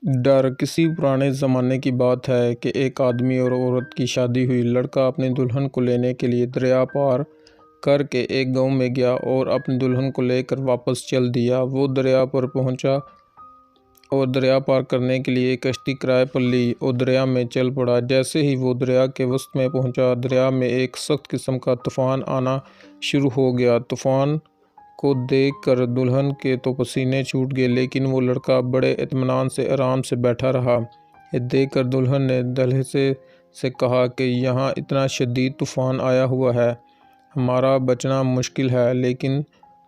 ڈر کسی پرانے زمانے کی بات ہے کہ ایک آدمی اور عورت کی شادی ہوئی۔ لڑکا اپنی دلہن کو لینے کے لیے دریا پار کر کے ایک گاؤں میں گیا اور اپنی دلہن کو لے کر واپس چل دیا۔ وہ دریا پر پہنچا اور دریا پار کرنے کے لیے ایک کشتی کرائے پر لی اور دریا میں چل پڑا۔ جیسے ہی وہ دریا کے وسط میں پہنچا، دریا میں ایک سخت قسم کا طوفان آنا شروع ہو گیا۔ طوفان کو دیکھ کر دلہن کے تو پسینے چھوٹ گئے، لیکن وہ لڑکا بڑے اطمینان سے آرام سے بیٹھا رہا۔ یہ دیکھ کر دلہن نے دلہیزے سے کہا کہ یہاں اتنا شدید طوفان آیا ہوا ہے، ہمارا بچنا مشکل ہے، لیکن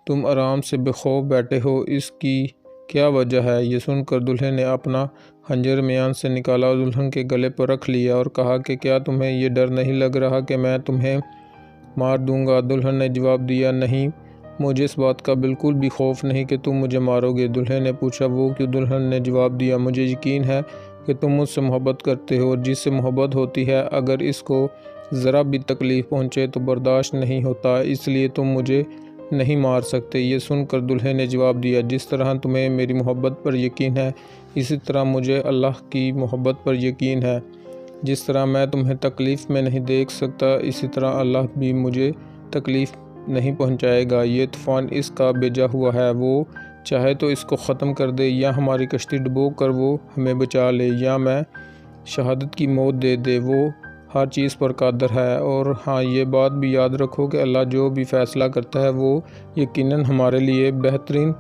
تم آرام سے بے خوف بیٹھے ہو، اس کی کیا وجہ ہے؟ یہ سن کر دلہے نے اپنا خنجر میان سے نکالا اور دلہن کے گلے پر رکھ لیا اور کہا کہ کیا تمہیں یہ ڈر نہیں لگ رہا کہ میں تمہیں مار دوں گا؟ دلہن نے جواب دیا، نہیں، مجھے اس بات کا بالکل بھی خوف نہیں کہ تم مجھے مارو گے۔ دلہے نے پوچھا، وہ کیوں؟ دلہن نے جواب دیا، مجھے یقین ہے کہ تم مجھ سے محبت کرتے ہو، اور جس سے محبت ہوتی ہے اگر اس کو ذرا بھی تکلیف پہنچے تو برداشت نہیں ہوتا، اس لیے تم مجھے نہیں مار سکتے۔ یہ سن کر دلہے نے جواب دیا، جس طرح تمہیں میری محبت پر یقین ہے، اسی طرح مجھے اللہ کی محبت پر یقین ہے۔ جس طرح میں تمہیں تکلیف میں نہیں دیکھ سکتا، اسی طرح اللہ بھی مجھے تکلیف نہیں پہنچائے گا۔ یہ طوفان اس کا بھیجا ہوا ہے، وہ چاہے تو اس کو ختم کر دے، یا ہماری کشتی ڈبو کر وہ ہمیں بچا لے، یا میں شہادت کی موت دے دے، وہ ہر چیز پر قادر ہے۔ اور ہاں، یہ بات بھی یاد رکھو کہ اللہ جو بھی فیصلہ کرتا ہے وہ یقیناً ہمارے لیے بہترین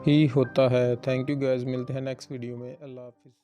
ہی ہوتا ہے۔ تھینک یو گائز، ملتے ہیں نیکسٹ ویڈیو میں۔ اللہ حافظ۔